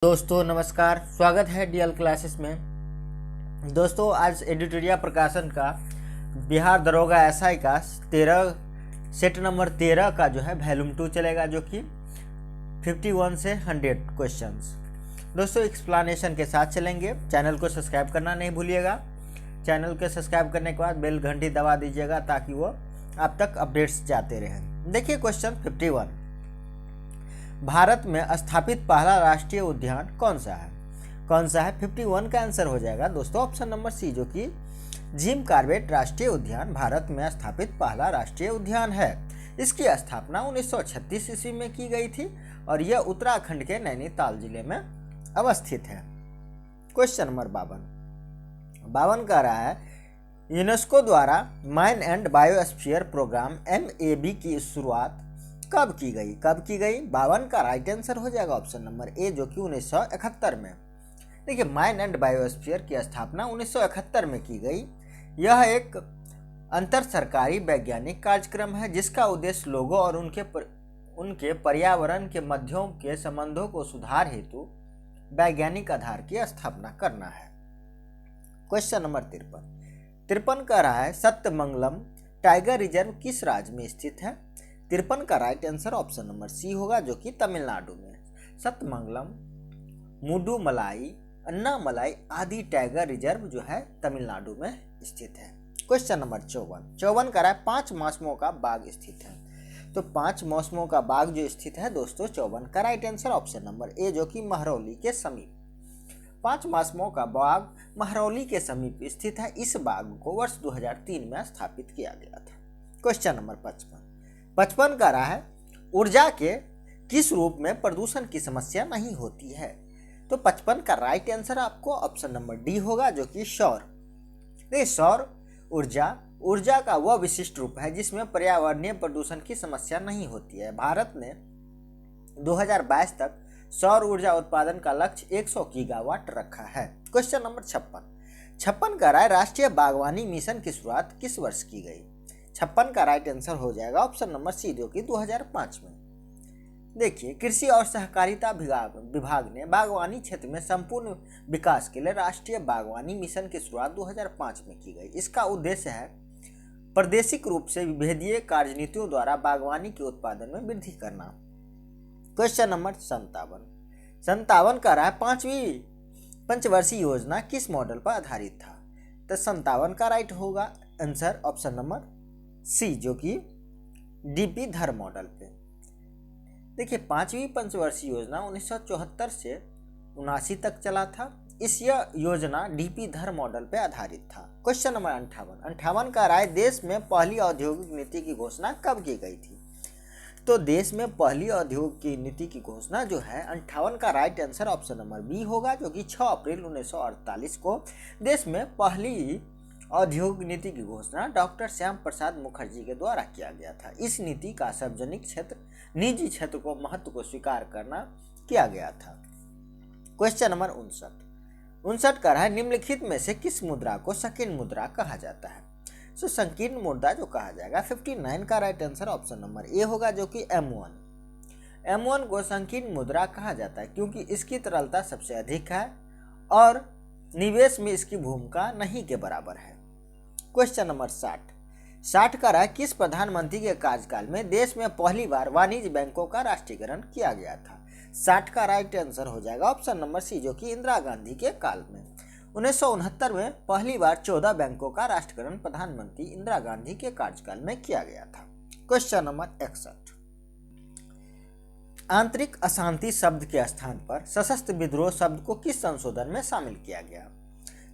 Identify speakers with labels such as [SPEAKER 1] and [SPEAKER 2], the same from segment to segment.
[SPEAKER 1] दोस्तों नमस्कार, स्वागत है डीएल क्लासेस में। दोस्तों आज एडिटोरिया प्रकाशन का बिहार दरोगा एसआई का 13 सेट नंबर 13 का जो है वॉल्यूम 2 चलेगा, जो कि 51 से 100 क्वेश्चंस दोस्तों एक्सप्लेनेशन के साथ चलेंगे। चैनल को सब्सक्राइब करना नहीं भूलिएगा। चैनल को सब्सक्राइब करने के बाद बेल घंटी दबा दीजिएगा ताकि वो आप तक अपडेट्स जाते रहें। देखिए क्वेश्चन 51, भारत में स्थापित पहला राष्ट्रीय उद्यान कौन सा है? 51 का आंसर हो जाएगा दोस्तों ऑप्शन नंबर सी, जो कि जिम कॉर्बेट राष्ट्रीय उद्यान भारत में स्थापित पहला राष्ट्रीय उद्यान है। इसकी स्थापना 1936 ईस्वी में की गई थी और यह उत्तराखंड के नैनीताल जिले में अवस्थित है। क्वेश्चन नंबर 52 कह रहा है, यूनेस्को द्वारा man and biosphere programme MAB की शुरुआत कब की गई? 52 का राइट आंसर हो जाएगा ऑप्शन नंबर ए, जो कि 1971 में। देखिए माइन एंड बायोस्फीयर की स्थापना 1971 में की गई। यह एक अंतर सरकारी वैज्ञानिक कार्यक्रम है जिसका उद्देश्य लोगों और उनके पर्यावरण के मध्यों के संबंधों को सुधार हेतु वैज्ञानिक आधार की स्थापना करना है। क्वेश्चन नंबर 53 कह रहा है, सत्यमंगलम टाइगर रिजर्व किस राज्य में स्थित है? 53 का right answer option number C होगा, जो कि तमिलनाडु में। सतमंगलम, मुडुमलाई, अन्नामलाई आदि टाइगर रिजर्व जो है तमिलनाडु में स्थित है। क्वेश्चन नंबर 54 का रहा है, 5 मौसमों का बाग स्थित है। तो 5 मौसमों का बाग जो स्थित है दोस्तों 54 का right answer option number A, जो कि महरौली के समीप। 5 मौसमों का बाग महरौली के समीप स्थित है। इस बाग को वर्ष 2003 में स्थापित किया गया था। क्वेश्चन नंबर 55 कह रहा है, ऊर्जा के किस रूप में प्रदूषण की समस्या नहीं होती है? तो 55 का राइट आंसर आपको ऑप्शन नंबर डी होगा, जो कि सौर। देखिए सौर ऊर्जा का वह विशिष्ट रूप है जिसमें पर्यावरणीय प्रदूषण की समस्या नहीं होती है। भारत ने 2022 तक सौर ऊर्जा उत्पादन का लक्ष्य 100 गीगावाट रखा है। क्वेश्चन नंबर 56 कह रहा है, राष्ट्रीय बागवानी मिशन की शुरुआत किस वर्ष की गई? 56 का राइट आंसर हो जाएगा ऑप्शन नंबर सी, जो कि 2005 में। देखिए कृषि और सहकारिता विभाग ने बागवानी क्षेत्र में संपूर्ण विकास के लिए राष्ट्रीय बागवानी मिशन की शुरुआत 2005 में की गई। इसका उद्देश्य है प्रादेशिक रूप से विभेदीय कार्यनीतियों द्वारा बागवानी के उत्पादन में वृद्धि करना। क्वेश्चन नंबर 57 कह रहा है, 5वीं पंचवर्षीय योजना किस मॉडल पर आधारित था? तो 57 का राइट होगा आंसर ऑप्शन नंबर सी, जो कि डीपी धर मॉडल पे। देखिए 5वीं पंचवर्षीय योजना 1974 से 79 तक चला था। इस योजना डीपी धर मॉडल पे आधारित था। क्वेश्चन नंबर 58 का राय, देश में पहली औद्योगिक नीति की घोषणा कब की गई थी? तो देश में पहली औद्योगिक नीति की घोषणा जो है 58 का right answer option number B होगा, जो कि 6 अप्रैल 1948 को देश में पहली औद्योगिक नीति की घोषणा डॉक्टर श्याम प्रसाद मुखर्जी के द्वारा किया गया था। इस नीति का सार्वजनिक क्षेत्र निजी क्षेत्र को महत्व को स्वीकार करना किया गया था। क्वेश्चन नंबर 59 कह रहा है, निम्नलिखित में से किस मुद्रा को संकीर्ण मुद्रा कहा जाता है? तो संकीर्ण मुद्रा जो कहा जाएगा 59 का right answer option number A होगा, जो कि M1 को संकीर्ण मुद्रा कहा जाता है क्योंकि इसकी तरलता सबसे अधिक है और निवेश में इसकी भूमिका नहीं के बराबर है। क्वेश्चन नंबर 60 कह रहा है, किस प्रधानमंत्री के कार्यकाल में देश में पहली बार वाणिज्य बैंकों का राष्ट्रीयकरण किया गया था? 60 का राइट आंसर हो जाएगा ऑप्शन नंबर सी, जो कि इंदिरा गांधी के काल में। 1969 में पहली बार 14 बैंकों का राष्ट्रीयकरण प्रधानमंत्री इंदिरा गांधी के कार्यकाल में किया गया था। क्वेश्चन नंबर 61, आंतरिक अशांति शब्द के स्थान पर सशस्त्र विद्रोह शब्द को किस संशोधन में शामिल किया गया?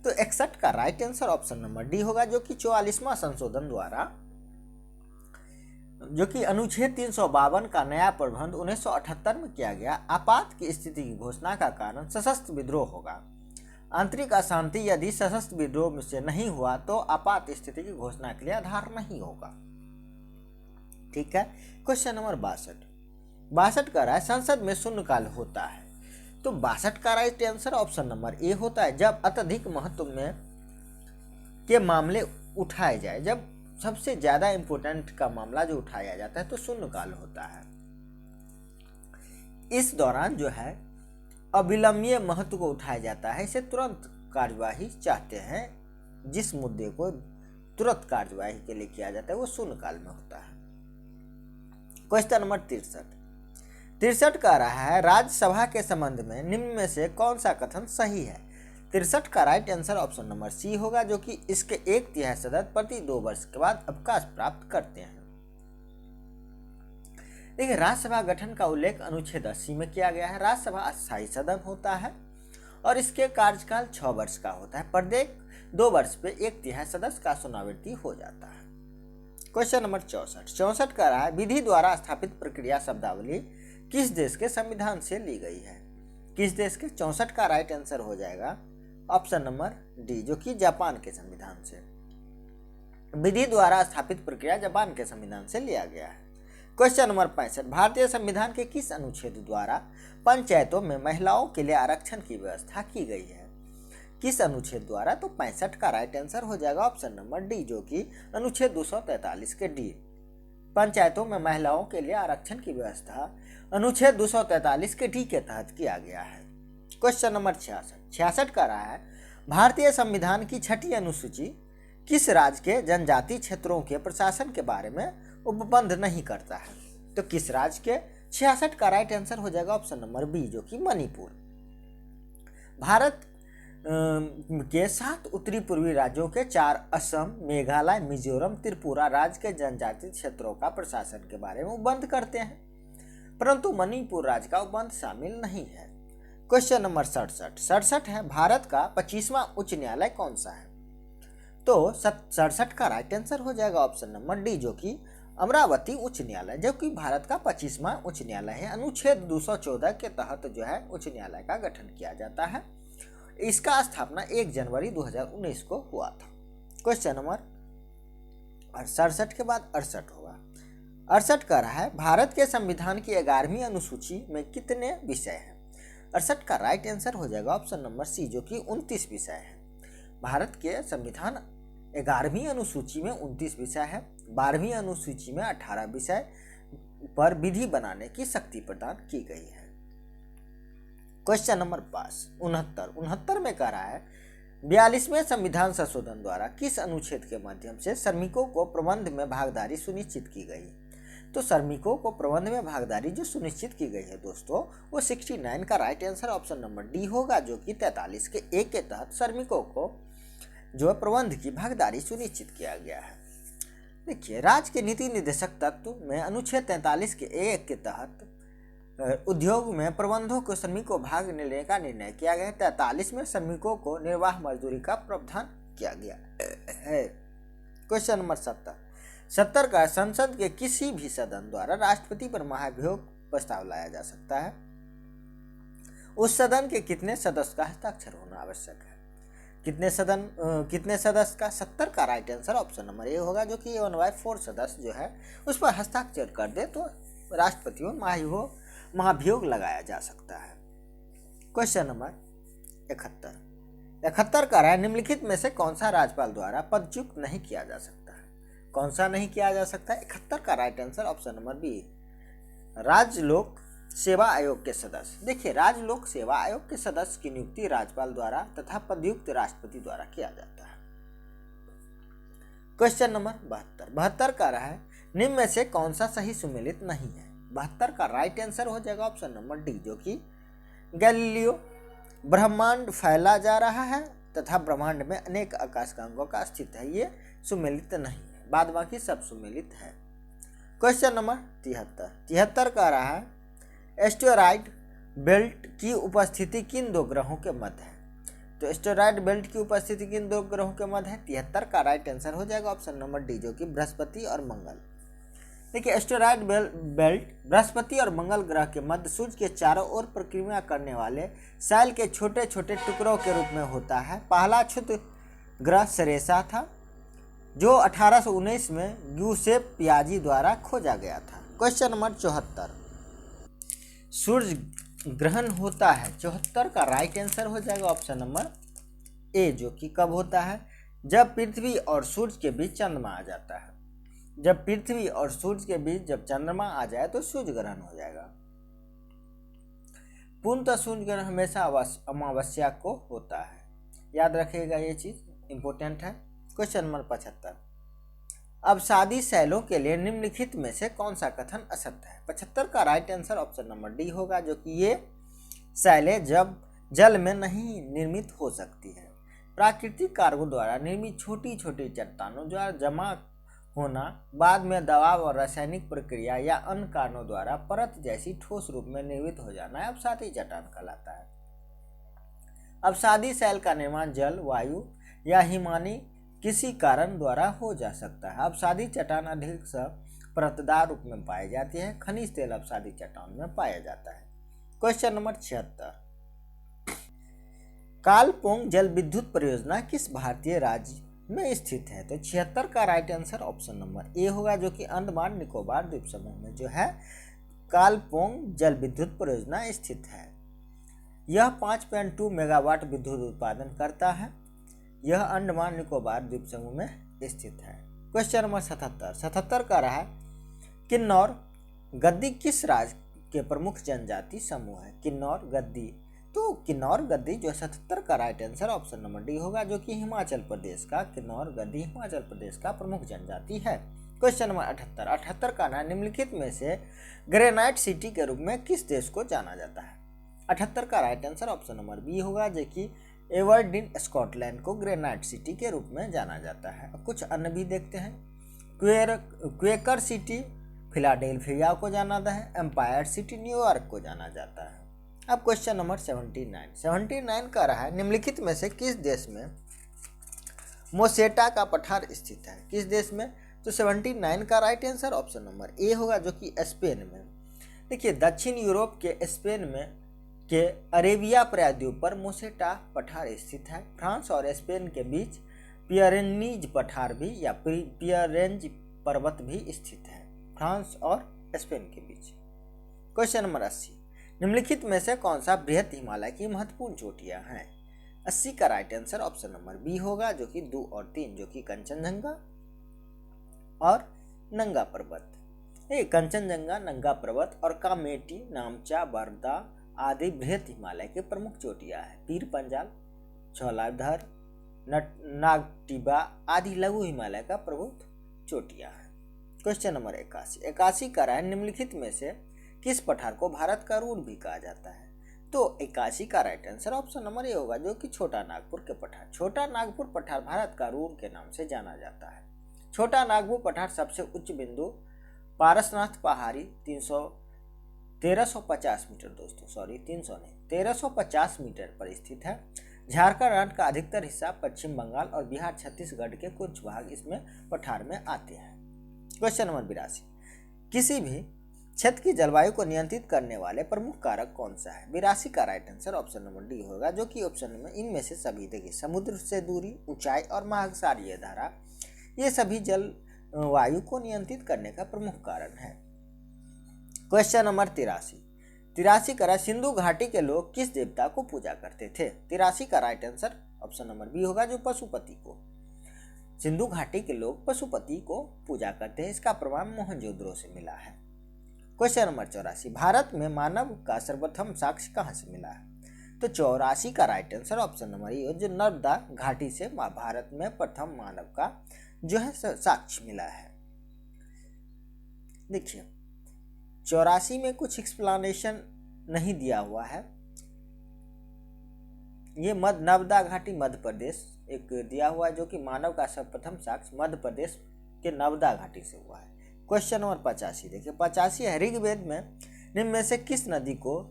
[SPEAKER 1] तो 61 का right answer option number D होगा, जो कि 44वां संशोधन द्वारा, जो कि अनुच्छेद 352 का नया प्रबंध 1978 में किया गया। आपात की स्थिति की घोषणा का कारण सशस्त्र विद्रोह होगा। आंतरिक अशांति यदि सशस्त्र विद्रोह से नहीं हुआ तो आपात स्थिति की घोषणा के लिए आधार नहीं होगा। ठीक है। क्वेश्चन नंबर 62 कह रहा है, संसद में शून्यकाल होता है। तो 62 का right answer option number A होता है, जब अत्यधिक महत्व में के मामले उठाए जाए, जब सबसे ज्यादा इंपोर्टेंट का मामला जो उठाया जाता है तो शून्यकाल होता है। इस दौरान जो है अविलंबीय महत्व को उठाया जाता है। इसे तुरंत कार्यवाही चाहते हैं। जिस मुद्दे को तुरंत कार्यवाही के लिए किया जाता है वो शून्यकाल में होता है। क्वेश्चन नंबर 63 कह रहा है राज्यसभा के संबंध में निम्न में से कौन सा कथन सही है। 63 का right answer option number C होगा, जो कि इसके 1/3 सदस्य प्रति 2 वर्ष के बाद अवकाश प्राप्त करते हैं। देखिए, राज्यसभा गठन का उल्लेख अनुच्छेद 80 में किया गया है। राज्यसभा अस्थायी सदन होता है और इसके कार्यकाल 6 वर्ष का होता है। प्रत्येक 2 वर्ष पे 1/3 सदस्य का चुनावृत्ति हो जाता है। क्वेश्चन नंबर 64 कह रहा है विधि द्वारा स्थापित प्रक्रिया शब्दावली किस देश के संविधान से ली गई है। किस देश के? 64 का राइट आंसर हो जाएगा ऑप्शन नंबर डी, जो कि जापान के संविधान से। विधि द्वारा स्थापित प्रक्रिया जापान के संविधान से लिया गया है। क्वेश्चन नंबर 65 भारतीय संविधान के किस अनुच्छेद द्वारा पंचायतों में महिलाओं के लिए आरक्षण की व्यवस्था की गई है। किस अनुच्छेद द्वारा? तो 65 का राइट आंसर हो जाएगा ऑप्शन नंबर डी, जो कि अनुच्छेद 243 के डी। पंचायतों में महिलाओं के लिए आरक्षण की व्यवस्था अनुच्छेद 243 के डी के तहत किया गया है। क्वेश्चन नंबर 66 का रहा है भारतीय संविधान की 6ठी अनुसूची किस राज्य के जनजातीय क्षेत्रों के प्रशासन के बारे में उपबंध नहीं करता है। तो किस राज्य के? 66 का राइट आंसर हो जाएगा ऑप्शन नंबर बी, जो कि मणिपुर। भारत के 7 उत्तरी पूर्वी राज्यों के 4 असम, मेघालय, मिजोरम, त्रिपुरा राज्य के जनजातीय क्षेत्रों का प्रशासन के बारे में उपबंध करते हैं, परंतु मणिपुर राज्य का उपबंध शामिल नहीं है। क्वेश्चन नंबर 67 है भारत का 25वां उच्च न्यायालय कौन सा है। तो 67 का राइट आंसर हो जाएगा ऑप्शन नंबर डी, जो कि अमरावती उच्च न्यायालय, जो कि भारत का 25वां उच्च न्यायालय है। अनुच्छेद 214 के तहत जो है उच्च न्यायालय का गठन किया जाता है। इसका स्थापना 1 जनवरी 2019 को हुआ था। क्वेश्चन नंबर 67 के बाद 68 होगा। 68 कह रहा है भारत के संविधान की 11वीं अनुसूची में कितने विषय हैं। 68 का राइट आंसर हो जाएगा ऑप्शन नंबर सी, जो कि 29 विषय है। भारत के संविधान 11वीं अनुसूची में 29 विषय है। 12वीं अनुसूची में 18 विषय पर विधि बनाने की शक्ति प्रदान की गई है। क्वेश्चन नंबर 69 में कह रहा है 42वें संविधान संशोधन द्वारा किस अनुच्छेद के माध्यम से श्रमिकों को प्रबंध में भागीदारी सुनिश्चित की गई। तो श्रमिकों को प्रबंध में भागीदारी जो सुनिश्चित की गई है दोस्तों, वो 69 का right answer option number D होगा, जो कि 43 के 1 के तहत श्रमिकों को जो प्रबंध की भागीदारी सुनिश्चित किया गया है। देखिए, राज्य के नीति निर्देशक तत्व में अनुच्छेद 43 के 1 के तहत उद्योग में प्रबंधों को श्रमिकों भाग लेने का निर्णय किया गया है। 43 में श्रमिकों को निर्वाह मजदूरी का प्रावधान किया गया है। क्वेश्चन नंबर 70 का संसद के किसी भी सदन द्वारा राष्ट्रपति पर महाभियोग प्रस्ताव लाया जा सकता है। उस सदन के कितने सदस्य का हस्ताक्षर होना आवश्यक है। कितने सदस्य का? 70 का right answer option number A होगा, जो कि 1/4 सदस्य जो है उस पर हस्ताक्षर कर दे तो राष्ट्रपति को महाभियोग लगाया जा सकता है। क्वेश्चन नंबर 71 का है निम्नलिखित में से कौन सा राज्यपाल द्वारा पदच्युत नहीं किया जा सकता है। कौन सा नहीं किया जा सकता है? 71 का right answer option number B, राज्य लोक सेवा आयोग के सदस्य। देखिए, राज्य लोक सेवा आयोग के सदस्य की नियुक्ति राज्यपाल द्वारा तथा पदयुक्त राष्ट्रपति द्वारा किया जाता है। क्वेश्चन नंबर 72 का रहा है निम्न में से कौन सा सही सुमेलित नहीं है। 72 का राइट आंसर हो जाएगा ऑप्शन नंबर डी, जो कि गैलीलियो ब्रह्मांड फैला जा रहा है तथा ब्रह्मांड में अनेक आकाशगंगों का अस्तित्व है, ये सुमेलित नहीं है, बाद बाकी सब सुमेलित है। क्वेश्चन नंबर 73 का रहा है एस्टेरॉयड बेल्ट की उपस्थिति किन 2 ग्रहों के मध्य है। तो एस्टेरॉयड बेल्ट की उपस्थिति किन 2 ग्रहों के मध्य है। 73 का राइट आंसर हो जाएगा ऑप्शन नंबर डी, जो कि बृहस्पति और मंगल। देखिए, एस्टेरॉयड बेल्ट बृहस्पति और मंगल ग्रह के मध्य सूर्य के चारों ओर परिक्रमा करने वाले शैल के छोटे छोटे टुकड़ों के रूप में होता है। पहला क्षुद्र ग्रह सेरेसा था, जो 1819 में ग्यूसेप पियाजी द्वारा खोजा गया था। क्वेश्चन नंबर 74 सूर्य ग्रहण होता है। 74 का राइट आंसर हो जाएगा ऑप्शन नंबर ए, जो कि कब होता है, जब पृथ्वी और सूर्य के बीच चंद्रमा आ जाता है। जब पृथ्वी और सूर्य के बीच जब चंद्रमा आ जाए तो सूर्य ग्रहण हो जाएगा। पूर्णतः सूर्य हमेशा अमावस्या को होता है। याद रखिएगा, ये चीज इंपॉर्टेंट है। क्वेश्चन नंबर 75, अवसादी शैलों के लिए निम्नलिखित में से कौन सा कथन असत्य है? 75 का right answer option number D होगा, जो कि ये शैलें जब जल में नहीं निर्मित हो सकती है। प्राकृतिक कारकों द्वारा निर्मित छोटी छोटी चट्टानों द्वारा जमा होना, बाद में दबाव और रासायनिक प्रक्रिया या अन्य कारणों द्वारा परत जैसी ठोस रूप में निर्मित हो जाना अवसादी चट्टान कहलाता है। अवसादी शैल का निर्माण जल, वायु या हिमानी किसी कारण द्वारा हो जा सकता है। अवसादी चट्टान अधिक परतदार रूप में पाई जाती है। खनिज तेल अवसादी चट्टान में पाया जाता है। क्वेश्चन नंबर 76, कालपोंग जल विद्युत परियोजना किस भारतीय राज्य में स्थित है? तो 76 का right answer option number A होगा, जो कि अंडमान निकोबार द्वीप समूह में जो है कालपोंग जल विद्युत परियोजना स्थित है। यह 5.2 मेगावाट विद्युत उत्पादन करता है। यह अंडमान निकोबार द्वीप समूह में स्थित है। क्वेश्चन नंबर 77 का रहा है, किन्नौर गद्दी किस राज्य के प्रमुख जनजाति समूह है? किन्नौर गद्दी, तो किन्नौर गद्दी जो 77 का right answer option number D होगा, जो कि हिमाचल प्रदेश का किन्नौर गद्दी हिमाचल प्रदेश का प्रमुख जनजाति है। क्वेश्चन नंबर 78 का ना निम्नलिखित में से ग्रेनाइट सिटी के रूप में किस देश को जाना जाता है? 78 का right answer option number B होगा, जो कि एवर्डिन स्कॉटलैंड को ग्रेनाइट सिटी के रूप में जाना जाता है। अब कुछ अन्य भी देखते हैं। क्वेकर सिटी फिलाडेल्फिया को जाना जाता है। एम्पायर सिटी न्यूयॉर्क को जाना जाता है। अब क्वेश्चन नंबर 79 का रहा है, निम्नलिखित में से किस देश में मोसेटा का पठार स्थित है? किस देश में? तो 79 का right answer option number A होगा, जो कि स्पेन में। देखिए, दक्षिण यूरोप के स्पेन में के अरेबिया प्रायद्वीप पर मोसेटा पठार स्थित है। फ्रांस और स्पेन के बीच पियरेनीज पठार भी या पियरेंज पर्वत भी स्थित है, फ्रांस और स्पेन के बीच। क्वेश्चन नंबर 80, निम्नलिखित में से कौन सा बृहद हिमालय की महत्वपूर्ण चोटियां हैं? 80 का right answer option number B होगा, जो कि 2 और 3, जो कि कंचनजंगा और नंगा पर्वत। कंचनजंगा, नंगा पर्वत और कामेटी, नामचा, बरदा आदि बृहद हिमालय के प्रमुख चोटियां हैं। पीर पंजाल, छौलाधर, नागटिबा आदि लघु हिमालय का प्रमुख चोटियां हैं। क्वेश्चन नंबर 81 का रहा है, निम्नलिखित में से किस पठार को भारत का रूर भी कहा जाता है? तो 81 का right answer option number A होगा, जो कि छोटा नागपुर के पठार। छोटा नागपुर पठार भारत का रूर के नाम से जाना जाता है। छोटा नागपुर पठार सबसे उच्च बिंदु पारसनाथ पहाड़ी 1350 मीटर, दोस्तों सॉरी 300 नहीं 1350 मीटर पर स्थित है। झारखंड राज्य का अधिकतर हिस्सा, पश्चिम बंगाल और बिहार छत्तीसगढ़ के कुछ भाग इसमें पठार में आते हैं। क्वेश्चन नंबर 82, किसी भी क्षेत्र की जलवायु को नियंत्रित करने वाले प्रमुख कारक कौन सा है? 82 का right answer option number D होगा, जो कि ऑप्शन में इनमें से सभी देखिए, समुद्र से दूरी, ऊंचाई और महासागरीय धारा, ये सभी जल वायु को नियंत्रित करने का प्रमुख कारण है। क्वेश्चन नंबर 83 का सिंधु घाटी के लोग किस देवता को पूजा करते थे? 83 का right answer option number B होगा, जो पशुपति को। सिंधु घाटी के लोग पशुपति को पूजा करते हैं। इसका प्रमाण मोहनजोदड़ो से मिला है। क्वेश्चन नंबर 84, भारत में मानव का सर्वप्रथम साक्ष्य कहाँ से मिला है? तो 84 का right answer option number A, जो नर्मदा घाटी से भारत में प्रथम मानव का जो है साक्ष्य मिला है। देखिए, 84 में कुछ एक्सप्लेनेशन नहीं दिया हुआ है। ये नर्मदा घाटी मध्य प्रदेश एक दिया हुआ है, जो कि मानव का सर्वप्रथम साक्ष्य मध्य प्रदेश के नर्मदा घाटी से हुआ है। क्वेश्चन नंबर 85 देखिए, 85 है, ऋग्वेद में निम्न में से किस नदी को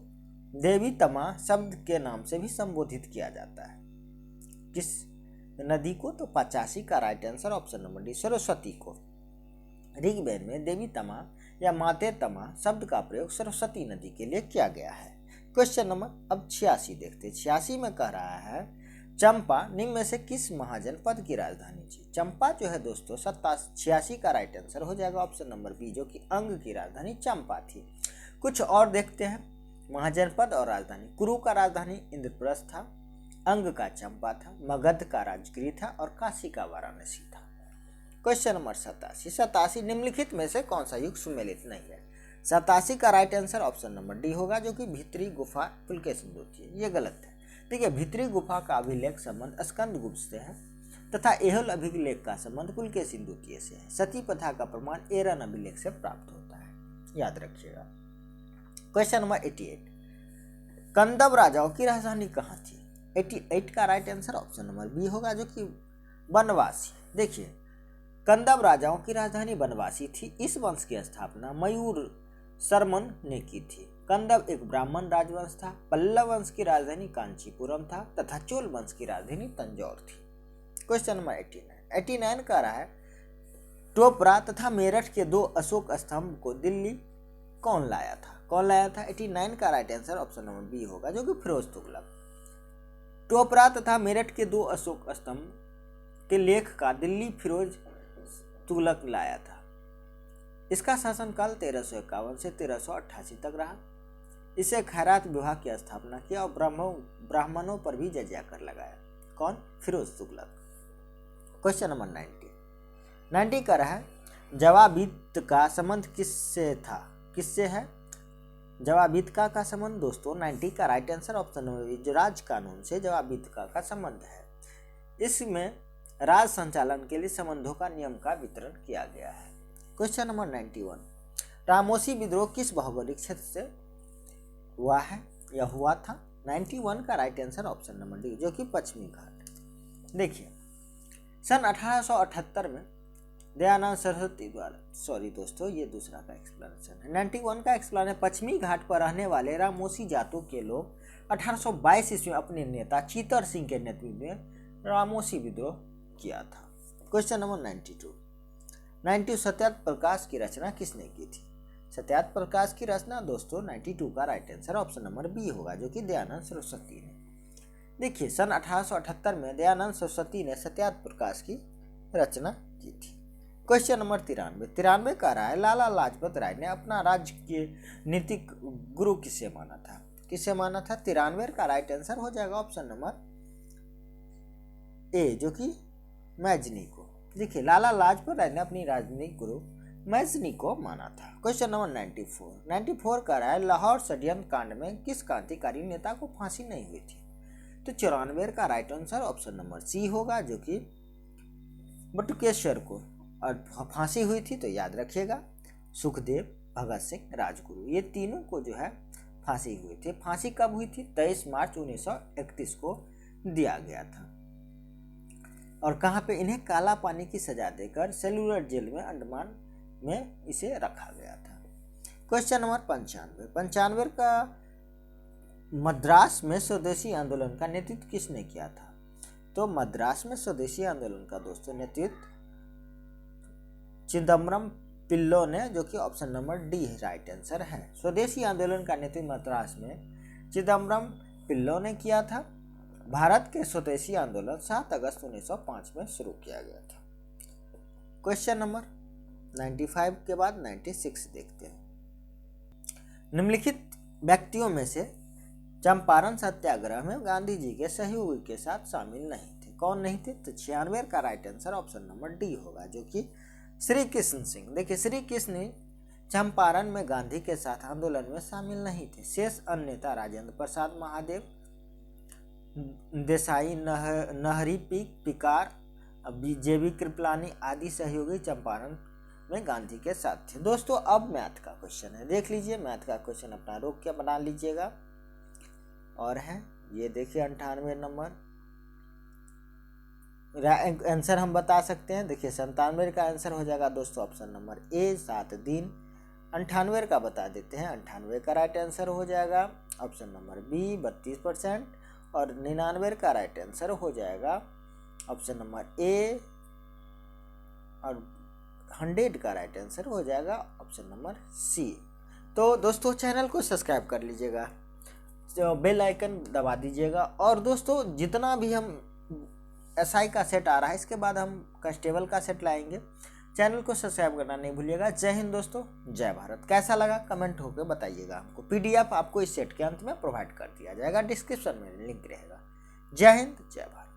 [SPEAKER 1] देवी तमा शब्द के नाम से भी संबोधित किया जाता है? किस नदी को? तो 85 का right answer option number D, Saraswati को। ऋग्वेद में देवी तमा या माते तमा शब्द का प्रयोग सरस्वती नदी के लिए किया गया है। क्वेश्चन नंबर अब 86 देखते हैं। 86 में कह रहा है, चंपा निम्न में से किस महाजनपद की राजधानी थी? चंपा जो है दोस्तों 86 का राइट आंसर हो जाएगा ऑप्शन नंबर बी, जो कि अंग की राजधानी चंपा थी। कुछ और देखते हैं, महाजनपद और राजधानी। कुरु का राजधानी इंद्रप्रस्थ था, अंग का चंपा था, मगध का राजगिरी था और काशी का वाराणसी था। क्वेश्चन नंबर 87 निम्नलिखित में से कौन सा युग सुमेलित नहीं है? 87 का right answer option number D होगा, जो कि भीतरी गुफा पुलकेशिन होती है। ये गलत है। देखिए, भीतरी गुफा का अभिलेख संबंध स्कंदगुप्त से है तथा एहोल अभिलेख का संबंध पुलकेशिन द्वितीय से है। सती प्रथा का प्रमाण एरन अभिलेख से प्राप्त होता है, याद रखिएगा। क्वेश्चन नंबर 88, कंदब राजाओं की राजधानी कहाँ थी? 88 का right answer option number B होगा, जो कि बनवासी। देखिए, कंदब राजाओं की राजधानी बनवासी थी। इस वंश की स्थापना मयूर शर्मन ने की थी। कंदब एक ब्राह्मण राजवंश था। पल्लव वंश की राजधानी कांचीपुरम था तथा चोल वंश की राजधानी तंजौर थी। क्वेश्चन नंबर 89 कह रहा है, टोपरा तथा मेरठ के 2 अशोक स्तंभ को दिल्ली कौन लाया था? 89 का right answer option number B होगा, जो कि फिरोज तुगलक। टोपरा तथा मेरठ के 2 अशोक स्तंभ के लेख का दिल्ली फिरोज तुगलक लाया था। इसका शासनकाल 1351 से 1388 तक रहा। इसे खैरात विभाग की स्थापना किया और ब्राह्मणों पर भी जजिया कर लगाया। कौन? फिरोज तुगलक। क्वेश्चन नंबर 90 कर रहा है, जवाबीत का संबंध किससे था? किससे है जवाबीतका का संबंध? दोस्तों 90 का राइट आंसर ऑप्शन नंबर जो राज कानून से जवाबीतका का संबंध है। इसमें राज संचालन के लिए संबंधों का नियम का वितरण किया गया है। क्वेश्चन नंबर 91, रामोसी विद्रोह किस भौगोलिक क्षेत्र से हुआ है या हुआ था? 91 का right answer option number D, जो कि पश्चिमी घाट। देखिए, सन 1878 में दयानंद सरस्वती द्वारा, सॉरी दोस्तों, ये दूसरा का एक्सप्लेनेशन है। 91 का एक्सप्लेनेशन, पश्चिमी घाट पर रहने वाले रामोसी जातों के लोग 1822 ईस्वी में अपने नेता चीतर सिंह के नेतृत्व में रामोसी विद्रोह किया था। क्वेश्चन नंबर 92, सत्यार्थ प्रकाश की रचना किसने की थी? सत्यार्थ प्रकाश की रचना दोस्तों 92 का right answer option number B होगा, जो कि दयानंद सरस्वती ने। देखिए, सन 1878 में दयानंद सरस्वती ने सत्यार्थ प्रकाश की रचना की थी। क्वेश्चन नंबर 93 कह रहा है, लाला लाजपत राय ने अपना राज्य के नीतिक गुरु किसे माना था? किसे माना था? 93 का राइट आंसर हो जाएगा ऑप्शन नंबर ए, जो कि मैजनी को। देखिए, लाला लाजपत राय ने अपनी राजनीतिक गुरु मैजनी को माना था। क्वेश्चन नंबर 94 कह रहा है, लाहौर षड्यंत्र कांड में किस क्रांतिकारी नेता को फांसी नहीं हुई थी? तो 94 का right answer option number C होगा, जो कि बटुकेश्वर को और फांसी हुई थी। तो याद रखिएगा, सुखदेव, भगत सिंह, राजगुरु, ये तीनों को जो है फांसी हुई थी। फांसी कब हुई थी? 23 मार्च 1931 को दिया गया था। और कहाँ पे? इन्हें काला पानी की सजा देकर सेलुलर जेल में अंडमान में इसे रखा गया था। क्वेश्चन नंबर 95 का, मद्रास में स्वदेशी आंदोलन का नेतृत्व किसने किया था? तो मद्रास में स्वदेशी आंदोलन का दोस्तों नेतृत्व चिदम्बरम पिल्लो ने, जो कि option number D right answer है। स्वदेशी आंदोलन का नेतृत्व मद्रास में चिदम्बरम पिल्लो ने किया था। भारत के स्वदेशी आंदोलन 7 अगस्त 1905 में शुरू किया गया था। क्वेश्चन नंबर 95 के बाद 96 देखते हैं। निम्नलिखित व्यक्तियों में से चंपारण सत्याग्रह में गांधी जी के सहयोगी के साथ शामिल नहीं थे। कौन नहीं थे? तो 96 का right answer option number D होगा, जो कि श्री कृष्ण सिंह। देखिए, श्री कृष्ण चंपारण में गांधी के साथ आंदोलन में शामिल नहीं थे। शेष अन्य नेता राजेंद्र प्रसाद महादेव, देसाई, नहरी पिकार, जेबी कृपलानी आदि सहयोगी चंपारण में गांधी के साथ थे। दोस्तों, अब मैथ का क्वेश्चन है, देख लीजिए। मैथ का क्वेश्चन अपना रोक के बना लीजिएगा। और है ये देखिए 98 नंबर आंसर हम बता सकते हैं। देखिए, 97 का आंसर हो जाएगा दोस्तों ऑप्शन नंबर ए, 7 दिन। 98 का बता देते हैं, 98 का राइट आंसर हो जाएगा ऑप्शन नंबर बी, 32%। और 99 का राइट आंसर हो जाएगा ऑप्शन नंबर ए, और 100 का राइट आंसर हो जाएगा ऑप्शन नंबर सी। तो दोस्तों, चैनल को सब्सक्राइब कर लीजिएगा, तो बेल आइकन दबा दीजिएगा। और दोस्तों, जितना भी हम एसआई का सेट आ रहा है, इसके बाद हम कांस्टेबल का सेट लाएंगे। चैनल को सब्सक्राइब करना नहीं भूलिएगा। जय हिंद दोस्तों, जय भारत। कैसा लगा कमेंट होकर बताइएगा हमको। पीडीएफ आपको इस सेट के अंत में प्रोवाइड कर दिया जाएगा, डिस्क्रिप्शन में लिंक रहेगा। जय हिंद, जय भारत।